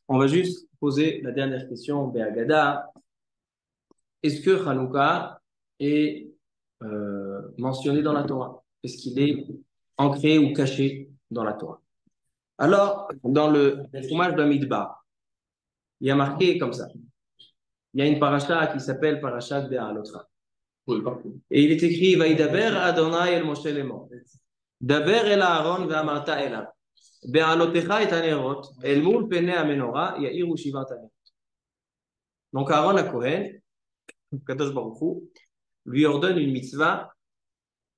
On va juste poser la dernière question, Be'agada. Est-ce que Hanouka est mentionné dans la Torah? Est-ce qu'il est ancré ou caché dans la Torah? Alors, dans le Chumash Bamidbar, il y a marqué comme ça. Il y a une paracha qui s'appelle Parashat Be'alotra. Et il est écrit Vaïdaber Adonai el Moshe Lemon. Daber el Aaron ve'amarta elav. Be'alotecha et anerot. El mul pene amenora ya'iru shivat anerot. Donc Aaron a Kohen, Kadosh Baruch Hu, lui ordonne une mitzvah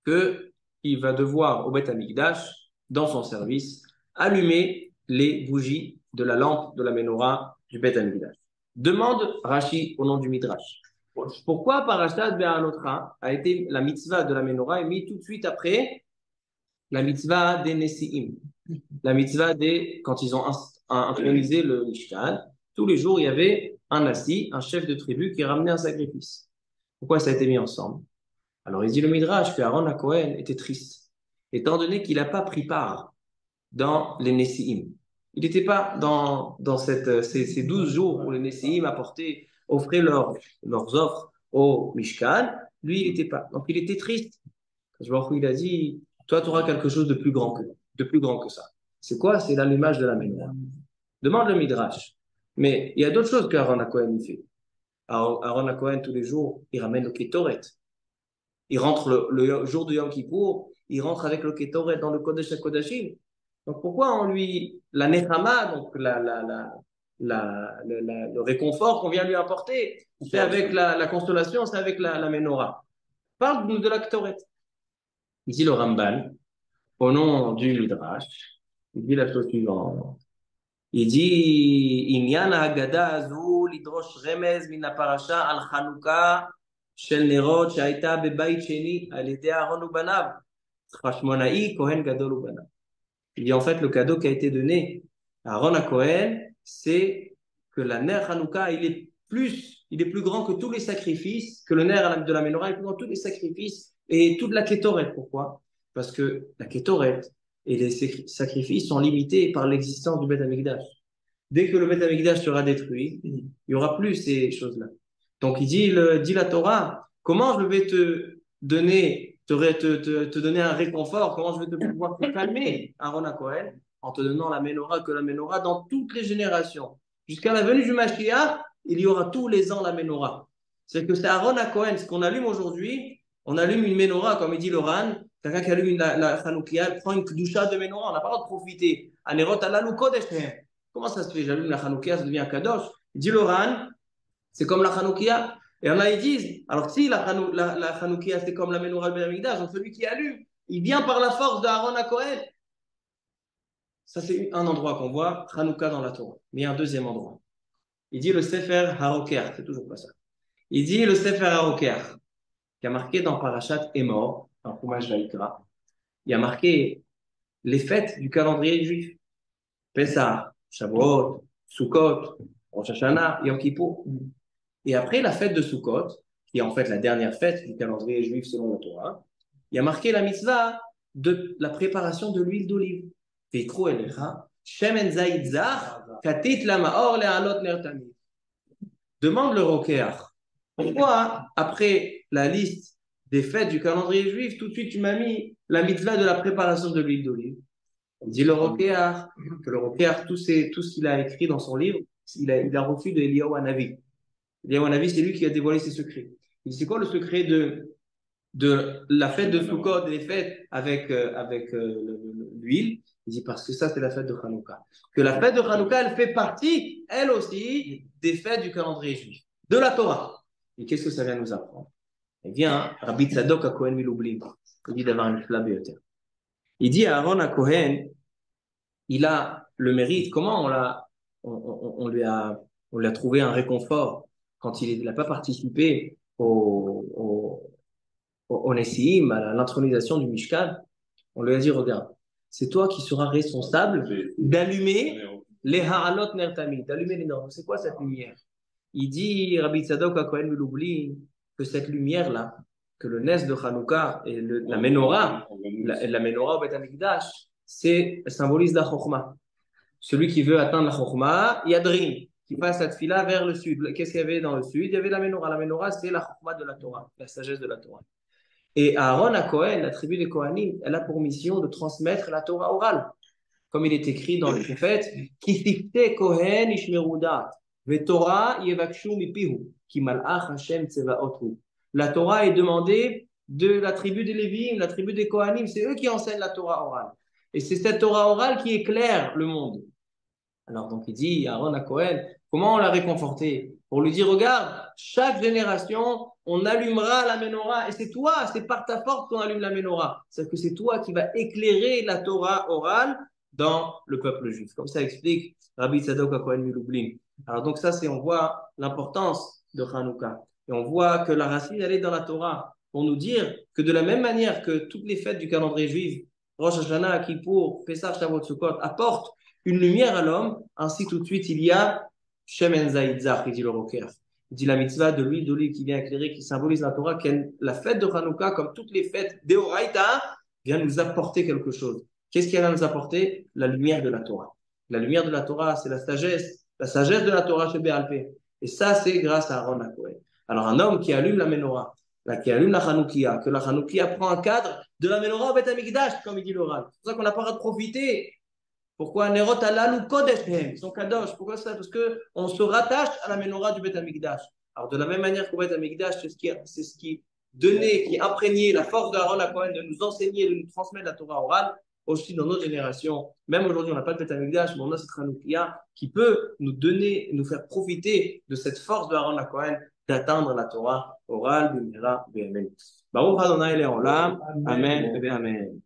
que il va devoir au Beth Amikdash, dans son service, allumer les bougies de la lampe de la menorah du Beth Amikdash. Demande Rashi au nom du Midrash. Pourquoi Parashat Be'alotra a été la mitzvah de la menorah est mise tout de suite après la mitzvah des Nessi'im, la mitzvah des quand ils ont intronisé le Mishkan, tous les jours il y avait un Nassi, un chef de tribu qui ramenait un sacrifice. Pourquoi ça a été mis ensemble? Alors il dit le Midrash que Aaron HaKohen était triste, étant donné qu'il n'a pas pris part dans les Nessi'im. Il n'était pas dans ces 12 jours où les Nessi'im apportaient, offraient leurs offres au Mishkan. Lui, il n'était pas. Donc il était triste. Je vois où il a dit, toi, tu auras quelque chose de plus grand que ça. C'est quoi? C'est l'allumage de la menorah. Demande le Midrash. Mais il y a d'autres choses qu'Aaron HaKohen il fait. Aaron HaKohen, tous les jours, il ramène le Ketoret. Il rentre le jour de Yom Kippour, il rentre avec le Ketoret dans le Kodesh HaKodashim. Donc pourquoi on lui, la Nechama, donc le réconfort qu'on vient lui apporter, c'est avec la consolation, c'est avec la Menorah. Parle-nous de la Ketoret. Il dit le Ramban, au nom du Midrash, il dit la chose suivante. Il dit, Inyan Haggadah azou lidrosh remez min parasha al Chanukah shel nerot שהייתה בבית שני על ידי אהרון ובניו, חשמונאי כהן גדול ובניו. Il dit en fait le cadeau qui a été donné à Aaron à Cohen, c'est que la ner Hanouka, il est plus grand que tous les sacrifices, que le ner de la menorah est plus grand que tous les sacrifices et toute la kétoret. Pourquoi? Parce que la kétoret et les sacrifices sont limités par l'existence du Beth Amikdash. Dès que le Beth Amikdash sera détruit, il n'y aura plus ces choses-là. Donc il dit la Torah, comment je vais te donner te donner un réconfort, comment je vais te pouvoir te calmer, Aaron à Cohen, en te donnant la menorah dans toutes les générations. Jusqu'à la venue du Mashiach, il y aura tous les ans la menorah. C'est Aaron à Cohen, ce qu'on allume aujourd'hui, on allume une menorah, comme il dit Loran, quelqu'un qui allume la Chanoukia, prend une kdusha de menorah, on n'a pas le droit de profiter. Anerot alalu kodeshem. Comment ça se fait? J'allume la Chanoukia, ça devient un kadosh. Il dit Loran, c'est comme la Chanoukia. Et il y en a, ils disent, alors si la Chanoukia, c'est comme la menorah de Amikdash, donc celui qui allume, il vient par la force d'Aaron à Kohen. Ça, c'est un endroit qu'on voit, Chanouka dans la Torah. Mais il y a un deuxième endroit. Il dit le Sefer HaRoker, c'est toujours pas ça. Il dit le Sefer HaRoker, qui a marqué dans Parashat Emor, dans Chumash Vaikra, il y a marqué les fêtes du calendrier juif. Pessah, Shavuot, Sukkot, Rosh Hashanah, Yom Kippour. Et après la fête de Sukkot, qui est en fait la dernière fête du calendrier juif selon la Torah, il y a marqué la mitzvah de la préparation de l'huile d'olive. Veikru elecha, shemen zayit zach, katit lamaor le'alot ner tamid. Demande le rokéach. Pourquoi, après la liste des fêtes du calendrier juif, tout de suite tu m'as mis la mitzvah de la préparation de l'huile d'olive? Il dit le rokéach, que le rokéach, tout ce qu'il a écrit dans son livre, il a reçu de Eliyahu Hanavi. Eliyahu Hanavi, c'est lui qui a dévoilé ses secrets. Il dit, c'est quoi le secret de la fête de Sukkot et les fêtes avec l'huile? Il dit, parce que ça, c'est la fête de Hanouka. Que la fête de Hanouka, elle fait partie, elle aussi, des fêtes du calendrier juif, de la Torah. Et qu'est-ce que ça vient nous apprendre? Eh bien, Rabbi Tzadok à Kohen Miloublim, il dit d'avoir une flabeoter. Il dit à Aaron à Kohen, il a le mérite, comment on lui a trouvé un réconfort quand il n'a pas participé au Nessiim, à l'intronisation du Mishkan. On lui a dit, regarde, c'est toi qui seras responsable d'allumer les Ha'alot Ner Tamid, d'allumer les normes. C'est quoi cette lumière? Il dit, Rabbi Tzadok à Kohen Miloubli, que cette lumière-là, que le Nes de Hanouka et la Menorah, la Menorah au Beth Amikdash, symbolise la Chokhmah. Celui qui veut atteindre la Chokhmah, Yadrin, qui passe la tfila vers le sud. Qu'est-ce qu'il y avait dans le sud? Il y avait la menorah. La menorah, c'est la Chokhmah de la Torah, la sagesse de la Torah. Et Aaron à Cohen, la tribu des Kohanim, elle a pour mission de transmettre la Torah orale. Comme il est écrit dans le prophète, Kisifte Kohen Ishmerudat, Ve Torah Yevakshu Mipihu, Ki Malach Hashem Tsevaothu. La Torah est demandée de la tribu des Lévim, la tribu des Kohanim, c'est eux qui enseignent la Torah orale. Et c'est cette Torah orale qui éclaire le monde. Alors donc il dit à Aaron à Cohen, comment on l'a réconforté? Pour lui dire, regarde, chaque génération, on allumera la menorah. Et c'est toi, c'est par ta force qu'on allume la menorah. C'est-à-dire que c'est toi qui vas éclairer la Torah orale dans le peuple juif. Comme ça explique Rabbi Tzadok à Cohen Milublin. Alors donc ça, c'est on voit l'importance de Hanouka. Et on voit que la racine, elle est dans la Torah. Pour nous dire que de la même manière que toutes les fêtes du calendrier juif, Rosh Hashanah, Kippour, Pessah, Shavuot, Sukkot, apportent une lumière à l'homme, ainsi tout de suite il y a Shemen Zaïdzach, il dit le rocker. Il dit la mitzvah de l'huile d'olive qui vient éclairer, qui symbolise la Torah, la fête de Hanouka, comme toutes les fêtes d'Eoraïta, vient nous apporter quelque chose. Qu'est-ce qu'elle va nous apporter? La lumière de la Torah. La lumière de la Torah, c'est la sagesse de la Torah chez Béalpé. Et ça, c'est grâce à Aaron HaKohen. Alors un homme qui allume la menorah, qui allume la Hanoukia, que la Hanoukia prend un cadre de la menorah au Beth Amikdash, comme il dit l'oral. C'est pour ça qu'on n'a pas le droit de profiter. Pourquoi Nerot Alalu Kodeshem, ils sont kadosh. Pourquoi ça? Parce qu'on se rattache à la menorah du Beth Amikdash. Alors de la même manière qu'au Beth Amikdash, c'est ce qui donnait, qui imprégnait la force d'Aaron HaKohen de nous enseigner, de nous transmettre la Torah orale, aussi dans notre génération. Même aujourd'hui, on n'a pas de Beth Amikdash, mais on a cette Hanoukia qui peut nous donner, nous faire profiter de cette force d'Aaron HaKohen d'atteindre la Torah orale, Bimera, Be'emen. Baruch Adonai Le'olam, Amen, Amen.